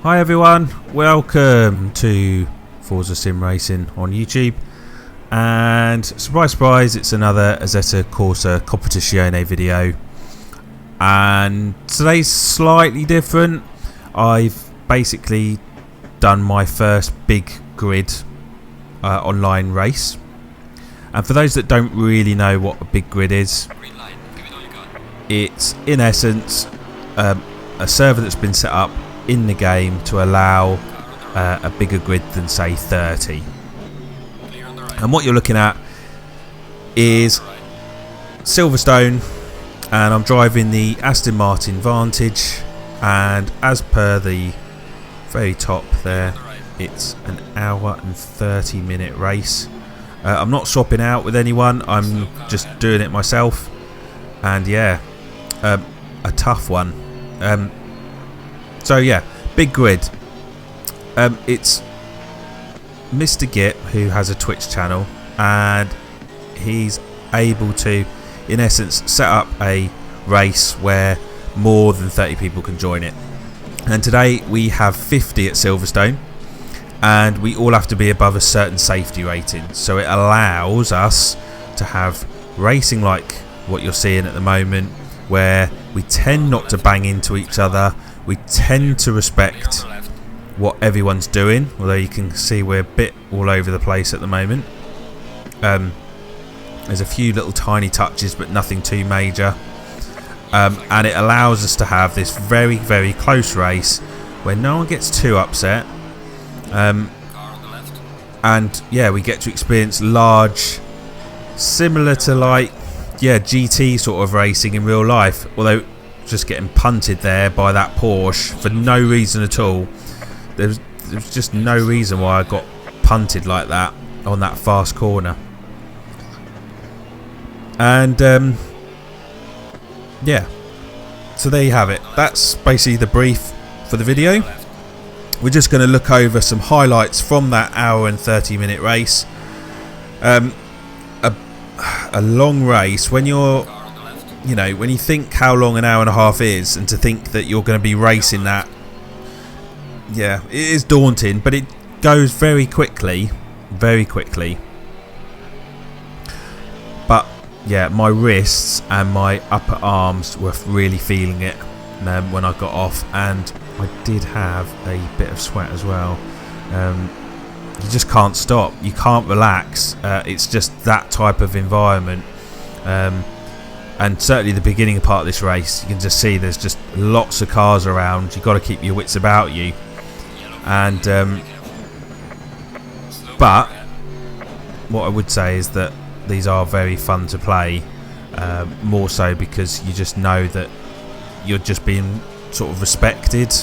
Hi everyone, welcome to Forza Sim Racing on YouTube, and surprise surprise, it's another Assetto Corsa Competizione video, and today's slightly different. I've basically done my first big grid online race, and for those that don't really know what a big grid is, it's in essence a server that's been set up in the game to allow a bigger grid than say 30, and what you're looking at is Silverstone, and I'm driving the Aston Martin Vantage, and as per the very top there, it's an hour and 30-minute race. I'm not swapping out with anyone, I'm just doing it myself, and yeah, a tough one. So yeah, big grid. It's Mr. Git, who has a Twitch channel, and he's able to, in essence, set up a race where more than 30 people can join it. And today we have 50 at Silverstone, and we all have to be above a certain safety rating. So it allows us to have racing like what you're seeing at the moment, where we tend not to bang into each other. We tend to respect what everyone's doing, although you can see we're a bit all over the place at the moment. There's a few little tiny touches, but nothing too major. And it allows us to have this very, very close race where no one gets too upset. And yeah, we get to experience large, similar to like, yeah, GT sort of racing in real life, although just getting punted there by that Porsche for no reason at all. There was just no reason why I got punted like that on that fast corner. And yeah, so there you have it. That's basically the brief for the video. We're just going to look over some highlights from that hour and 30-minute race. A long race, when you're, you know, when you think how long an hour and a half is, and to think that you're going to be racing that, yeah, it is daunting, but it goes very quickly, very quickly. But yeah, my wrists and my upper arms were really feeling it when I got off, and I did have a bit of sweat as well. You just can't stop, you can't relax. It's just that type of environment. And certainly the beginning part of this race, you can just see there's just lots of cars around. You've got to keep your wits about you. And but what I would say is that these are very fun to play, more so because you just know that you're just being sort of respected,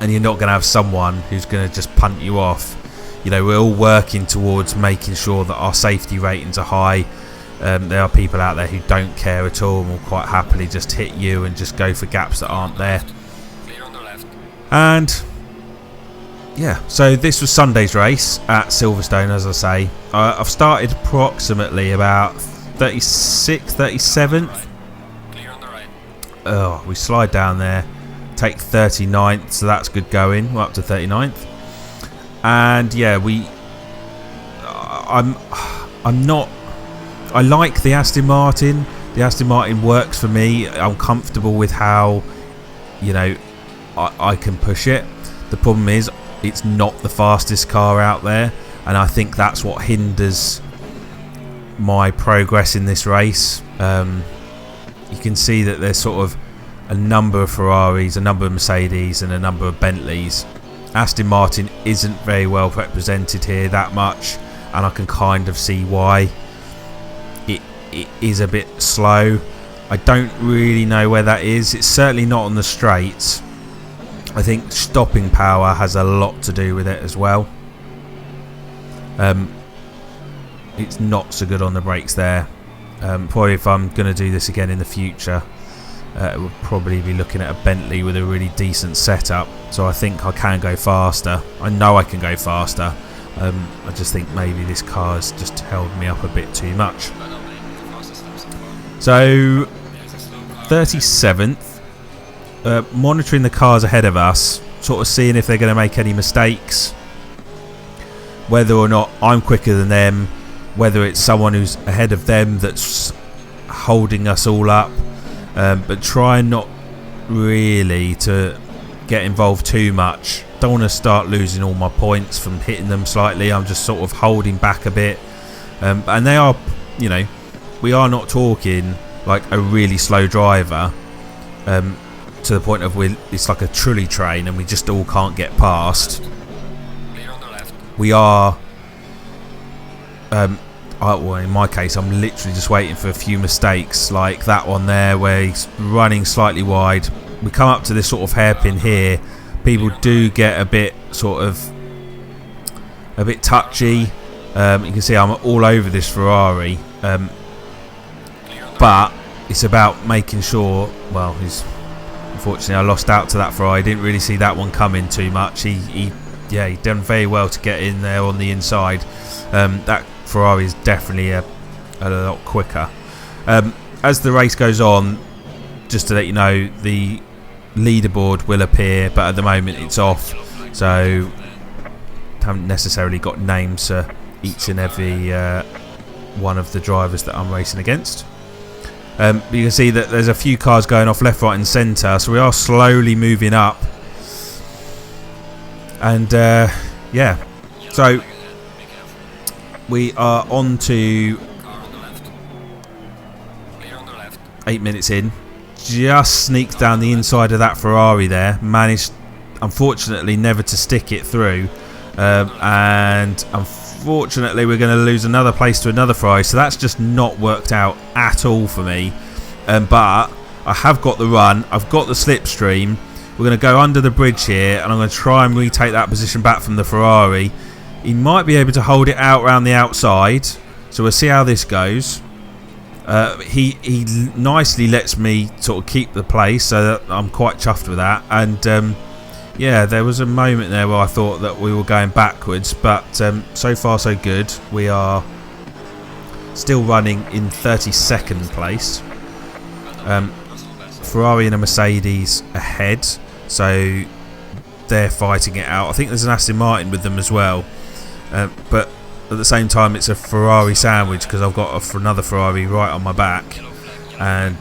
and you're not going to have someone who's going to just punt you off. You know, we're all working towards making sure that our safety ratings are high. There are people out there who don't care at all and will quite happily just hit you and just go for gaps that aren't there. And yeah, so this was Sunday's race at Silverstone, as I say. I've started approximately about 36th, 37th. Oh, we slide down there, take 39th, so that's good going. We're up to 39th. And yeah, I'm not, I like the Aston Martin. The Aston Martin works for me. I'm comfortable with how, you know, I can push it. The problem is it's not the fastest car out there, and I think that's what hinders my progress in this race. You can see that there's sort of a number of Ferraris, a number of Mercedes, and a number of Bentleys. Aston Martin isn't very well represented here that much, and I can kind of see why. It is a bit slow. I don't really know where that is. It's certainly not on the straights. I think stopping power has a lot to do with it as well. It's not so good on the brakes there. Probably if I'm going to do this again in the future, it would probably be looking at a Bentley with a really decent setup. So I think I can go faster. I know I can go faster. I just think maybe this car has just held me up a bit too much. So 37th, monitoring the cars ahead of us, sort of seeing if they're going to make any mistakes, whether or not I'm quicker than them, whether it's someone who's ahead of them that's holding us all up, but trying not really to get involved too much. Don't want to start losing all my points from hitting them slightly. I'm just sort of holding back a bit, and they are, you know, we are not talking like a really slow driver, to the point of it's like a trolley train and we just all can't get past. We are, well, in my case, I'm literally just waiting for a few mistakes, like that one there where he's running slightly wide. We come up to this sort of hairpin here. People do get a bit touchy. You can see I'm all over this Ferrari, but it's about making sure. Well, unfortunately I lost out to that Ferrari. I didn't really see that one coming too much. He done very well to get in there on the inside. That Ferrari is definitely a lot quicker. As the race goes on, just to let you know, the leaderboard will appear, but at the moment it's off, so haven't necessarily got names for each and every one of the drivers that I'm racing against. You can see that there's a few cars going off left, right and centre, so we are slowly moving up. And yeah, so we are on to 8 minutes in. Just sneaked down the inside of that Ferrari there. Managed, unfortunately, never to stick it through. And unfortunately, we're going to lose another place to another Ferrari. So that's just not worked out at all for me. But I have got the run. I've got the slipstream. We're going to go under the bridge here, and I'm going to try and retake that position back from the Ferrari. He might be able to hold it out around the outside, so we'll see how this goes. He nicely lets me sort of keep the place, so that I'm quite chuffed with that. And yeah, there was a moment there where I thought that we were going backwards, but so far so good. We are still running in 32nd place. Ferrari and a Mercedes ahead, so they're fighting it out. I think there's an Aston Martin with them as well, but at the same time it's a Ferrari sandwich because I've got another Ferrari right on my back. And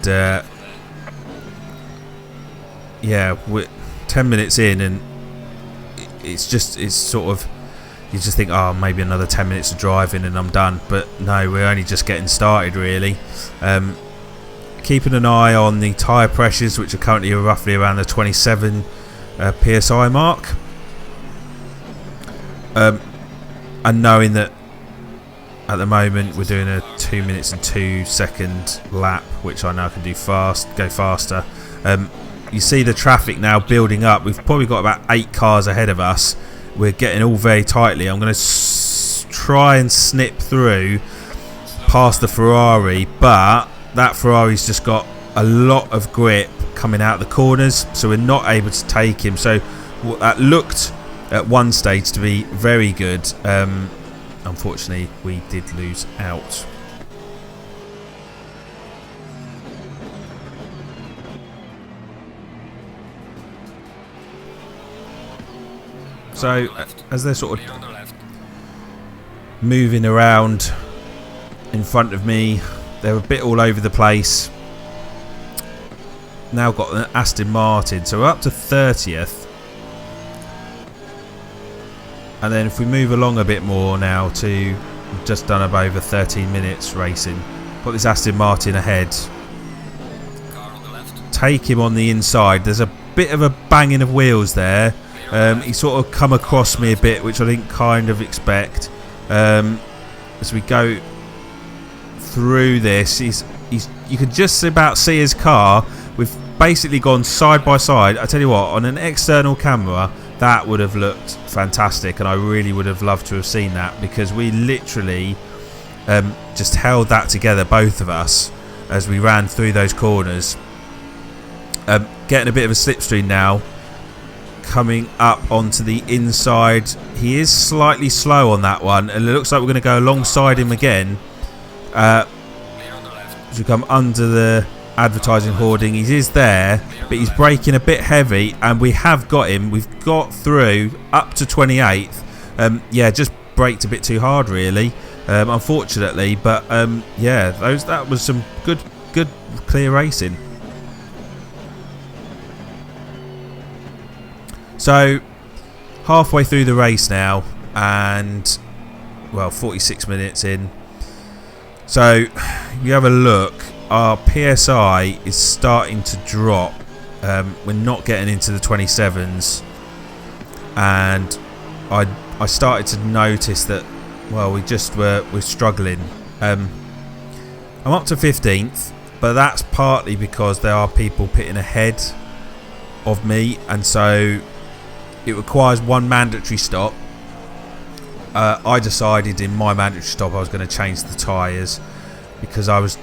yeah, we're 10 minutes in, and it's sort of, you just think, oh, maybe another 10 minutes of driving and I'm done. But no, we're only just getting started really. Keeping an eye on the tyre pressures, which are currently roughly around the 27 psi mark, and knowing that at the moment we're doing a 2 minutes and 2 second lap, which I now can do go faster. You see the traffic now building up. We've probably got about 8 cars ahead of us. We're getting all very tightly. I'm going to try and snip through past the Ferrari, but that Ferrari's just got a lot of grip coming out the corners, so we're not able to take him. So that looked at one stage to be very good. Unfortunately, we did lose out. So as they're sort of moving around in front of me, they're a bit all over the place. Now got an Aston Martin, so we're up to 30th. And then if we move along a bit more now to, we've just done about over 13 minutes racing. Got this Aston Martin ahead. Take him on the inside. There's a bit of a banging of wheels there. He sort of come across me a bit, which I didn't kind of expect. As we go through this, you can just about see his car. We've basically gone side by side. I tell you what, on an external camera, that would have looked fantastic, and I really would have loved to have seen that, because we literally just held that together, both of us, as we ran through those corners. Getting a bit of a slipstream now, coming up onto the inside. He is slightly slow on that one, and it looks like we're going to go alongside him again. As we come under the advertising hoarding. He is there, but he's braking a bit heavy, and we have got him. We've got through up to 28th. Yeah, just braked a bit too hard, really, unfortunately. But yeah, that was some good clear racing. So halfway through the race now, and well, 46 minutes in. So you have a look. Our PSI is starting to drop. We're not getting into the 27s, and I started to notice that, well, we're struggling. I'm up to 15th, but that's partly because there are people pitting ahead of me, and so it requires one mandatory stop. I decided in my mandatory stop I was going to change the tyres, because I was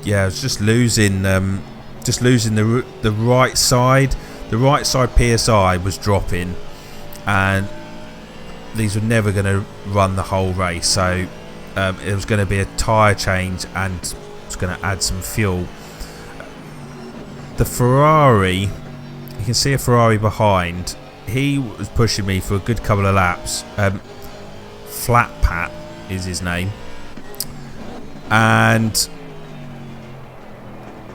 just losing the right side. The right side PSI was dropping, and these were never going to run the whole race. So it was going to be a tyre change, and it's going to add some fuel. The Ferrari, you can see a Ferrari behind. He was pushing me for a good couple of laps. Flat Pat is his name, and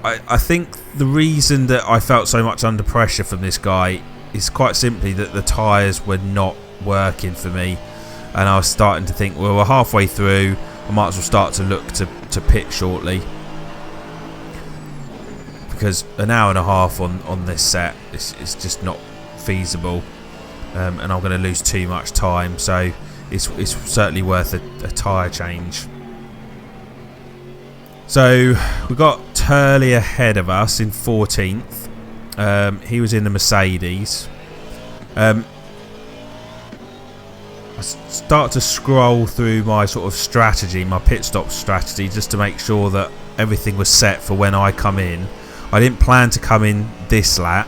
I think the reason that I felt so much under pressure from this guy is quite simply that the tyres were not working for me, and I was starting to think, well, we're halfway through, I might as well start to look to pit shortly, because an hour and a half on this set is just not feasible, and I'm going to lose too much time. So it's certainly worth a tyre change. So we've got Turley ahead of us in 14th. He was in the Mercedes. I start to scroll through my sort of strategy, my pit stop strategy, just to make sure that everything was set for when I come in. I didn't plan to come in this lap.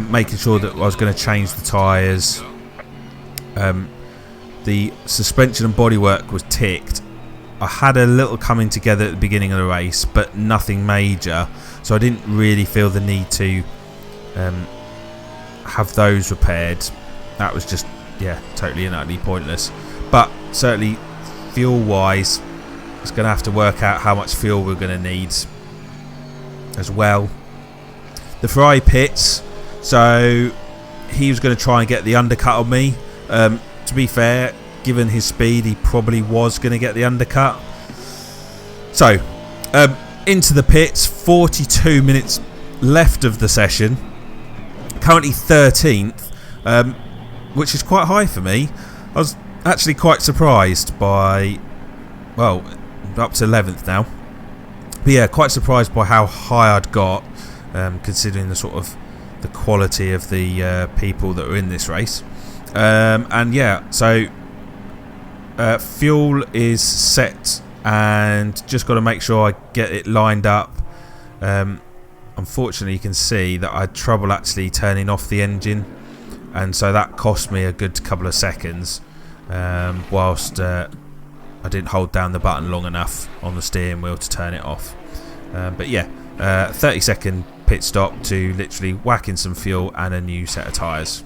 Making sure that I was going to change the tyres. The suspension and bodywork was ticked. I had a little coming together at the beginning of the race, but nothing major, so I didn't really feel the need to have those repaired. That was just, yeah, totally and utterly pointless. But certainly fuel wise, it's going to have to work out how much fuel we're going to need as well. The Ferrari pits, so he was going to try and get the undercut on me. To be fair, given his speed, he probably was going to get the undercut. So into the pits, 42 minutes left of the session, currently 13th, which is quite high for me. I was actually quite surprised by, well, up to 11th now, but yeah, quite surprised by how high I'd got, considering the sort of the quality of the people that were in this race. And yeah, so fuel is set, and just got to make sure I get it lined up. Unfortunately, you can see that I had trouble actually turning off the engine, and so that cost me a good couple of seconds, whilst I didn't hold down the button long enough on the steering wheel to turn it off. But yeah, 30-second pit stop to literally whack in some fuel and a new set of tyres.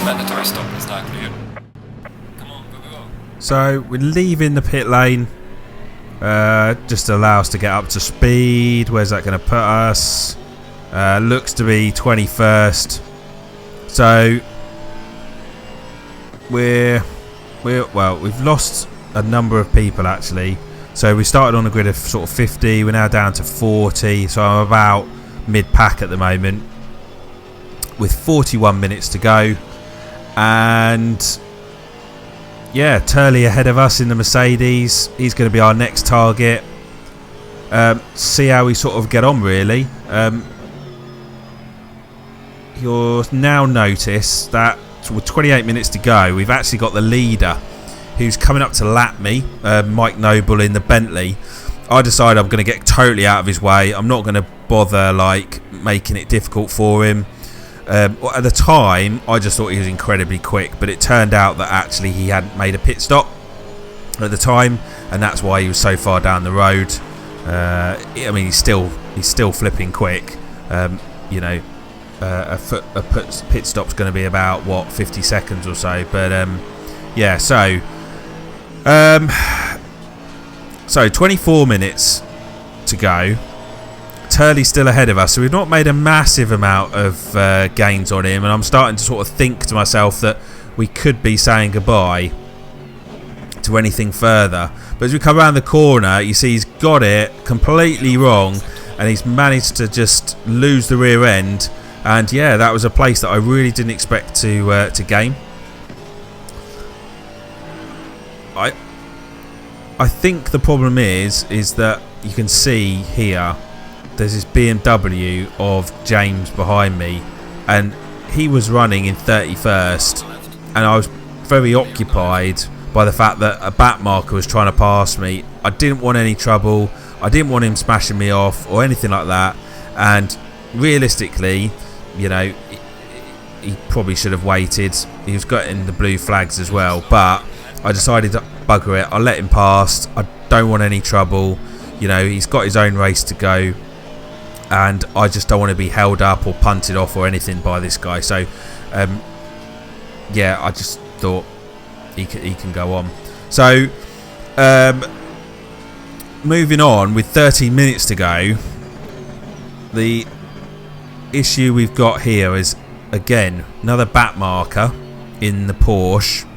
Mandatory stop is now clear. Come on, go. So we're leaving the pit lane. Just to allow us to get up to speed. Where's that going to put us? Looks to be 21st. So we've lost a number of people actually. So we started on a grid of sort of 50. We're now down to 40. So I'm about mid-pack at the moment, with 41 minutes to go. And yeah, Turley ahead of us in the Mercedes. He's going to be our next target. See how we sort of get on, really. You'll now notice that with 28 minutes to go, we've actually got the leader who's coming up to lap me, Mike Noble in the Bentley. I decided I'm going to get totally out of his way. I'm not going to bother like making it difficult for him. At the time, I just thought he was incredibly quick, but it turned out that actually he hadn't made a pit stop at the time, and that's why he was so far down the road. I mean, he's still flipping quick. You know, a pit stop's going to be about what, 50 seconds or so. But yeah, so 24 minutes to go. Turley's still ahead of us, so we've not made a massive amount of gains on him, and I'm starting to sort of think to myself that we could be saying goodbye to anything further. But as we come around the corner, you see he's got it completely wrong, and he's managed to just lose the rear end. And yeah, that was a place that I really didn't expect to gain. I think the problem is that you can see here there's this BMW of James behind me, and he was running in 31st, and I was very occupied by the fact that a back marker was trying to pass me. I didn't want any trouble. I didn't want him smashing me off or anything like that. And realistically, you know, he probably should have waited. He was getting the blue flags as well, but I decided to bugger it. I'll let him pass. I don't want any trouble. You know, he's got his own race to go, and I just don't want to be held up or punted off or anything by this guy. So yeah, I just thought he can go on. So moving on with 13 minutes to go, the issue we've got here is again another back marker in the Porsche.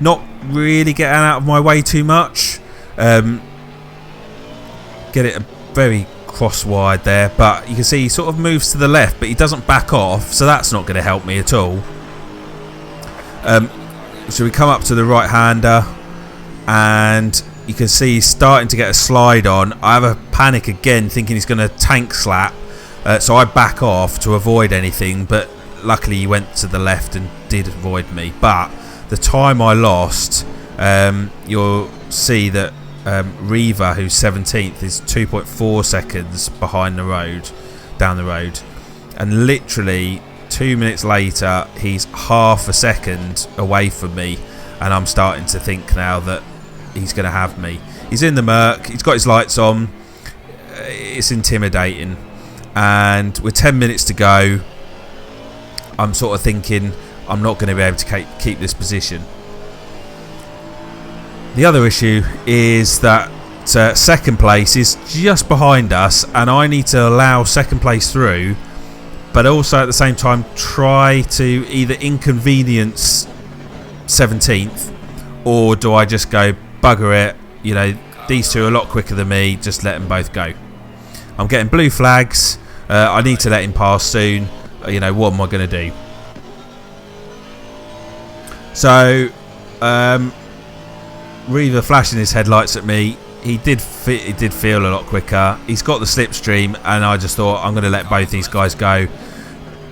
Not really getting out of my way too much. Get it very cross-wide there, but you can see he sort of moves to the left, but he doesn't back off, so that's not going to help me at all. So we come up to the right-hander, and you can see he's starting to get a slide on. I have a panic again, thinking he's going to tank slap, so I back off to avoid anything, but luckily he went to the left and did avoid me. But the time I lost, you'll see that Riva, who's 17th, is 2.4 seconds behind the road, down the road, and literally 2 minutes later he's half a second away from me, and I'm starting to think now that he's going to have me. He's in the Merc, he's got his lights on, it's intimidating, and with 10 minutes to go, I'm sort of thinking I'm not going to be able to keep this position. The other issue is that second place is just behind us, and I need to allow second place through, but also at the same time try to either inconvenience 17th, or do I just go bugger it, you know, these two are a lot quicker than me, just let them both go. I'm getting blue flags, I need to let him pass soon, you know, what am I going to do? So Riva flashing his headlights at me. He did feel a lot quicker. He's got the slipstream, and I just thought I'm going to let both these guys go.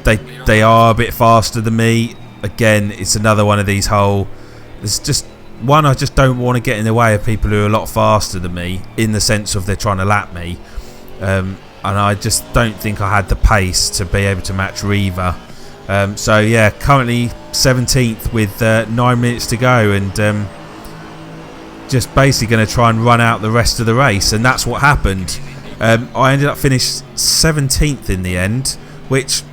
They are a bit faster than me. Again, it's another one of these whole. There's just one, I just don't want to get in the way of people who are a lot faster than me, in the sense of they're trying to lap me, and I just don't think I had the pace to be able to match Riva. So yeah, currently 17th with 9 minutes to go, and just basically going to try and run out the rest of the race, and that's what happened. I ended up finished 17th in the end, which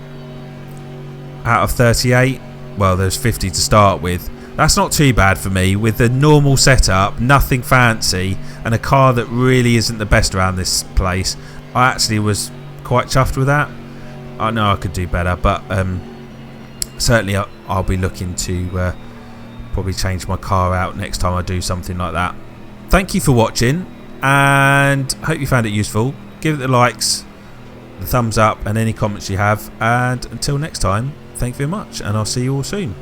out of 38, well, there's 50 to start with. That's not too bad for me with the normal setup, nothing fancy, and a car that really isn't the best around this place. I actually was quite chuffed with that. I know I could do better, but certainly I'll be looking to probably change my car out next time I do something like that. Thank you for watching, and hope you found it useful. Give it the likes, the thumbs up, and any comments you have, and until next time, thank you very much, and I'll see you all soon.